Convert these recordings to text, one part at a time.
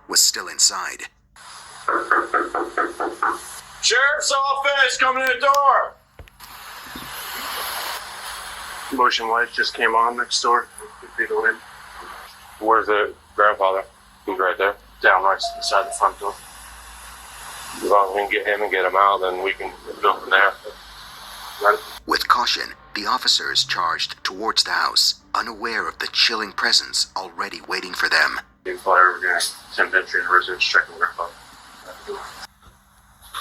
was still inside. Sheriff's office, coming in the door. Motion light just came on next door. 2 feet away. Where's the grandfather? He's right there. Down right inside the front door. As long as we can get him and get him out, then we can go from there. Right. With caution, the officers charged towards the house, unaware of the chilling presence already waiting for them. Big flyer over here. Attempt entry in residence, checking grandfather.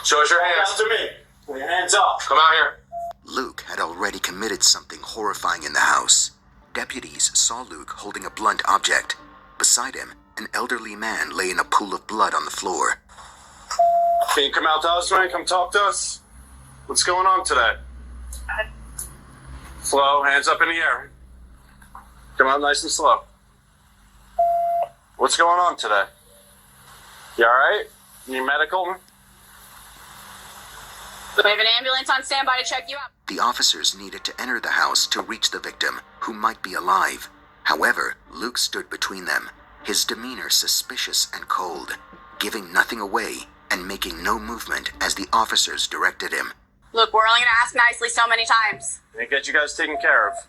Show us your hands. Hands to me. Put your hands up. Come out here. Luke had already committed something horrifying in the house. Deputies saw Luke holding a blunt object. Beside him, an elderly man lay in a pool of blood on the floor. Can you come out to us, man? Come talk to us. What's going on today? Slow, hands up in the air. Come out nice and slow. What's going on today? You alright? Need medical? We have an ambulance on standby to check you out. The officers needed to enter the house to reach the victim, who might be alive. However, Luke stood between them, his demeanor suspicious and cold, giving nothing away and making no movement as the officers directed him. Look, we're only going to ask nicely so many times. They get you guys taken care of.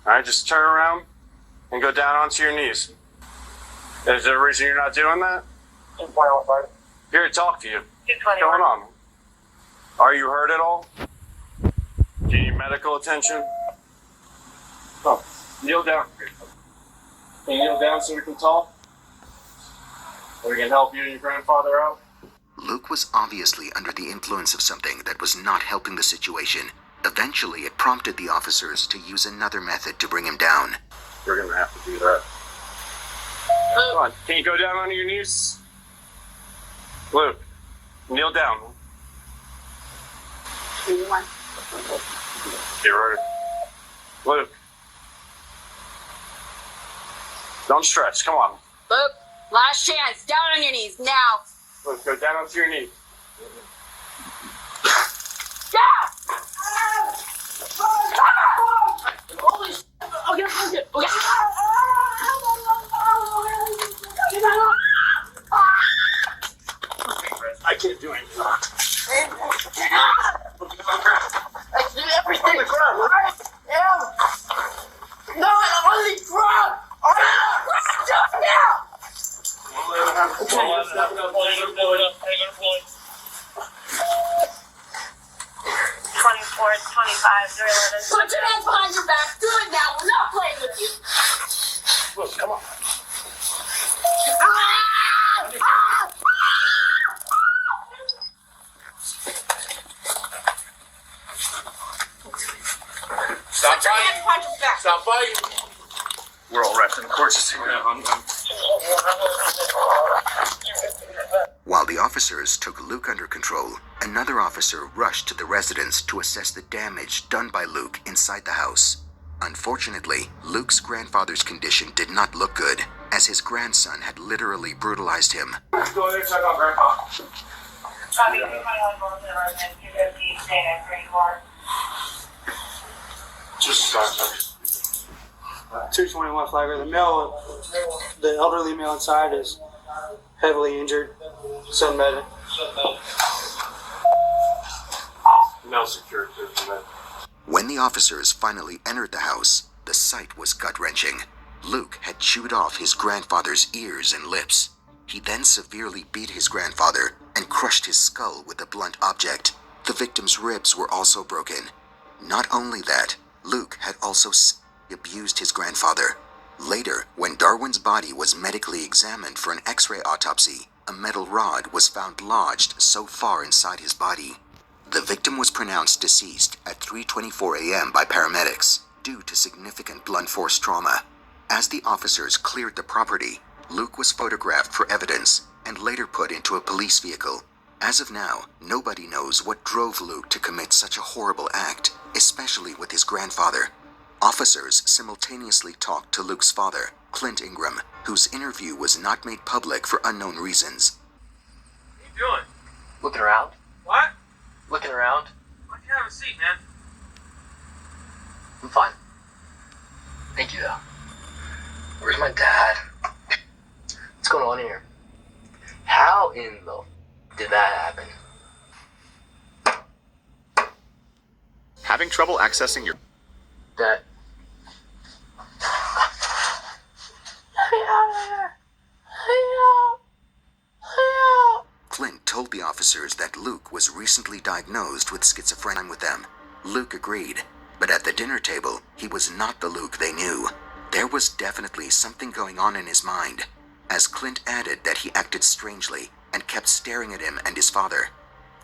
Alright, just turn around and go down onto your knees. Is there a reason you're not doing that? Here to talk to you. What's going on? Are you hurt at all? Do you need medical attention? Oh, kneel down. Can you kneel down so we can talk? So we can help you and your grandfather out? Luke was obviously under the influence of something that was not helping the situation. Eventually, it prompted the officers to use another method to bring him down. We're gonna have to do that. Come on, can you go down on your knees? Luke, kneel down. Get ready. Luke. Don't stretch, come on. Luke, last chance. Down on your knees, now. Luke, go down onto your knees. Yeah! Holy shit. Okay. I can't do anything. I did everything. On the ground, right? Yeah. No, on the ground. On the ground. Do it now. Put your hands behind your back. Do it now. We're not playing with you. Look, come on. Stop Put your hands fighting. behind your back. Stop fighting. We're all resting. Of course, it's here. While the officers took Luke under control, another officer rushed to the residence to assess the damage done by Luke inside the house. Unfortunately, Luke's grandfather's condition did not look good, as his grandson had literally brutalized him. Let's go there and check on Grandpa. Just start. 221 Flagler. The elderly male inside is heavily injured. Send medic. No security. When the officers finally entered the house, the sight was gut-wrenching. Luke had chewed off his grandfather's ears and lips. He then severely beat his grandfather and crushed his skull with a blunt object. The victim's ribs were also broken. Not only that, Luke had also abused his grandfather. Later, when Darwin's body was medically examined for an X-ray autopsy, a metal rod was found lodged so far inside his body. The victim was pronounced deceased at 3:24 a.m. by paramedics due to significant blunt force trauma. As the officers cleared the property, Luke was photographed for evidence and later put into a police vehicle. As of now, nobody knows what drove Luke to commit such a horrible act, especially with his grandfather. Officers simultaneously talked to Luke's father, Clint Ingram, whose interview was not made public for unknown reasons. What are you doing? Looking around? What? Looking around? Why can't I have a seat, man? I'm fine. Thank you, though. Where's my dad? What's going on here? How in the did that happen? Having trouble accessing your... That. Clint told the officers that Luke was recently diagnosed with schizophrenia with them. Luke agreed, but at the dinner table, he was not the Luke they knew. There was definitely something going on in his mind, as Clint added that he acted strangely and kept staring at him and his father.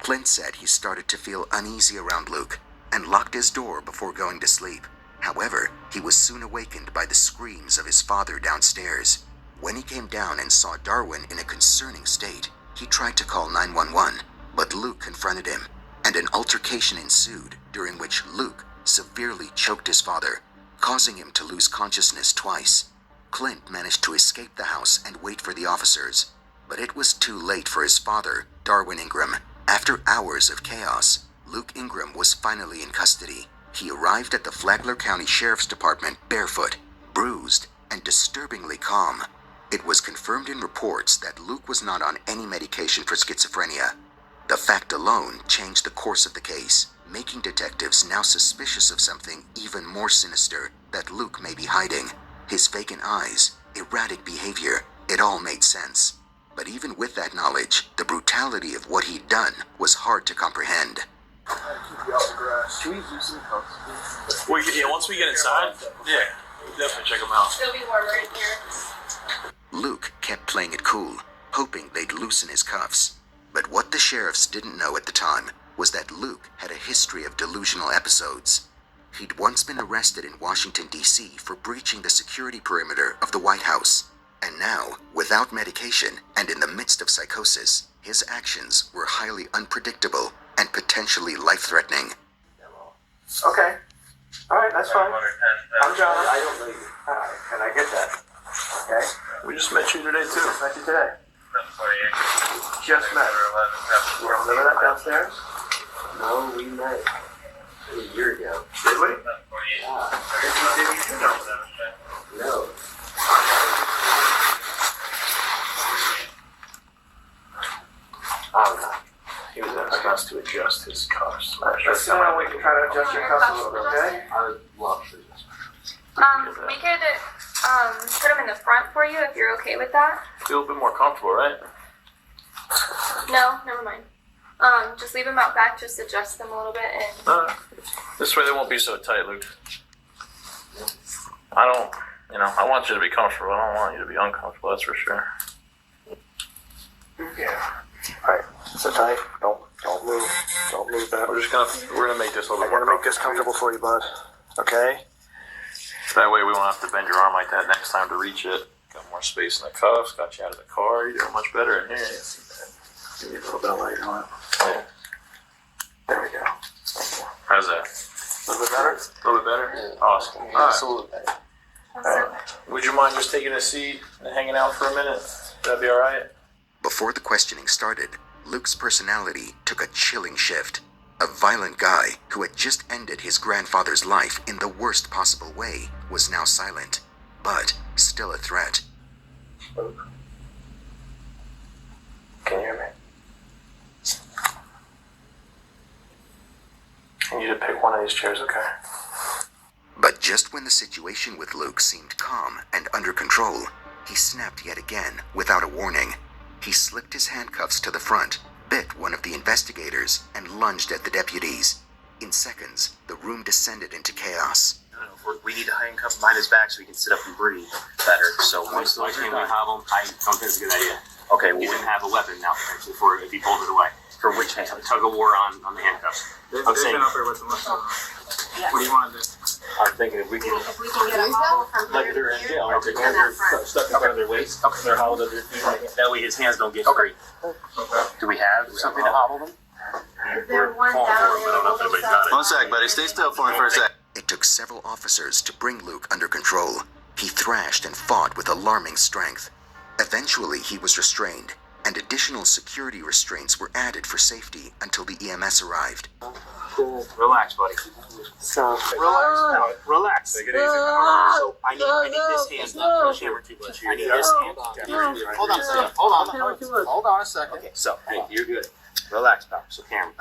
Clint said he started to feel uneasy around Luke and locked his door before going to sleep. However, he was soon awakened by the screams of his father downstairs. When he came down and saw Darwin in a concerning state, he tried to call 911, but Luke confronted him, and an altercation ensued during which Luke severely choked his father, causing him to lose consciousness twice. Clint managed to escape the house and wait for the officers, but it was too late for his father, Darwin Ingram. After hours of chaos, Luke Ingram was finally in custody. He arrived at the Flagler County Sheriff's Department barefoot, bruised, and disturbingly calm. It was confirmed in reports that Luke was not on any medication for schizophrenia. The fact alone changed the course of the case, making detectives now suspicious of something even more sinister that Luke may be hiding. His vacant eyes, erratic behavior, it all made sense. But even with that knowledge, the brutality of what he'd done was hard to comprehend. Should we do some cups? Well, yeah, once we get inside, yeah, definitely check them out. It'll be warmer in here. Luke kept playing it cool, hoping they'd loosen his cuffs. But what the sheriffs didn't know at the time was that Luke had a history of delusional episodes. He'd once been arrested in Washington, D.C. for breaching the security perimeter of the White House. And now, without medication and in the midst of psychosis, his actions were highly unpredictable and potentially life-threatening. Okay. All right, that's fine. I'm John. I don't know you. Alright, can I get that? Okay. We just met you today too. Met you today. Just met. You don't live in that downstairs? No, we met a year ago. Did we? Yeah. Did you know? No. Oh, no. He was asking us to adjust his cuffs. Let's we can try to adjust your cuffs a little bit, okay? I would love to. We could put them in the front for you if you're okay with that. Feel a bit more comfortable, right? No, never mind. Just leave them out back, just adjust them a little bit and... This way they won't be so tight, Luke. I want you to be comfortable. I don't want you to be uncomfortable, that's for sure. Yeah. Alright, sit tight. Don't move. Don't move that. We're gonna make this a little I bit more gotta make this comfortable for you, bud. Okay? That way we won't have to bend your arm like that next time to reach it. Got more space in the cuffs, got you out of the car. You're doing much better in here. Give me a little bit of light on it. Yeah. There we go. How's that? A little bit better? A little bit better? Awesome. All right. Absolutely. Would you mind just taking a seat and hanging out for a minute? That'd be all right? Before the questioning started, Luke's personality took a chilling shift. A violent guy who had just ended his grandfather's life in the worst possible way was now silent, but still a threat. Luke? Can you hear me? I need to pick one of these chairs, okay? But just when the situation with Luke seemed calm and under control, he snapped yet again without a warning. He slipped his handcuffs to the front, bit one of the investigators, and lunged at the deputies. In seconds, the room descended into chaos. We need to handcuff him behind his back so he can sit up and breathe better. So once those are done, have him? I don't think it's a good idea. okay, He well, didn't have a weapon now potentially for if he pulled it away. for which hand? Tug of war on the handcuffs. They've been up there with them. What do you want to do? I'm thinking if we can If we can get a hobble from like here they're to in here, jail, like and they're that front. stuck in front of their waist, they're hobbled at their feet. That way his hands don't get free. Do we have something to hobble them? Is there one down there? One sec, buddy. Stay still for me for a sec. It took several officers to bring Luke under control. He thrashed and fought with alarming strength. Eventually, he was restrained, and additional security restraints were added for safety until the EMS arrived. Relax, buddy. So, Relax. Relax. Take it easy. So I need this hand. Push hammer too much. I need this hand. Hold on a second. Hold on a second. Okay, so hey, you're good. Relax, pal. So Cameron,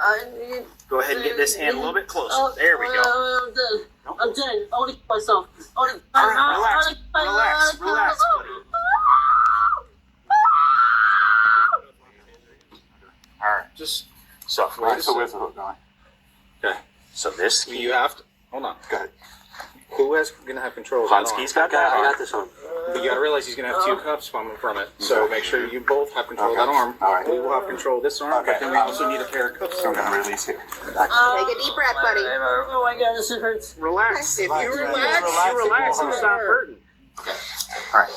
go ahead and get this hand a little bit closer. There we go. I'm dead. Only myself. Only. All right, relax, buddy. All right, just so. Where's the hook going? Okay. So this. You have to. Hold on. Go ahead. Who is going to have control of that arm? Hansky's got that. I got this one. But you got to realize he's going to have two cups from it. So make sure you both have control of that arm. All right. We will have control of this arm, but then we also need a pair of cups. I'm going to release here. Take a deep breath, buddy. Oh my god, this hurts. Relax. If you relax, it'll stop hurting. Okay. All right.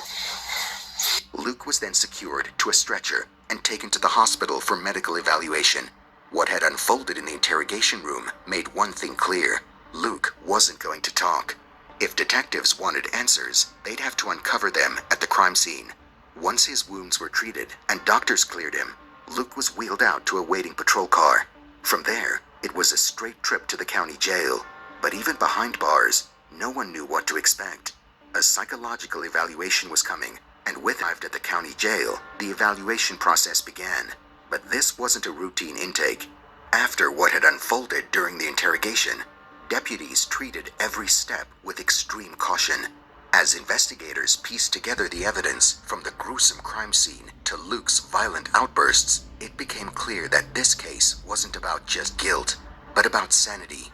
Luke was then secured to a stretcher and taken to the hospital for medical evaluation. What had unfolded in the interrogation room made one thing clear. Luke wasn't going to talk. If detectives wanted answers, they'd have to uncover them at the crime scene. Once his wounds were treated and doctors cleared him, Luke was wheeled out to a waiting patrol car. From there, it was a straight trip to the county jail. But even behind bars, no one knew what to expect. A psychological evaluation was coming, and with arrived at the county jail, the evaluation process began. But this wasn't a routine intake. After what had unfolded during the interrogation, deputies treated every step with extreme caution. As investigators pieced together the evidence from the gruesome crime scene to Luke's violent outbursts, it became clear that this case wasn't about just guilt, but about sanity.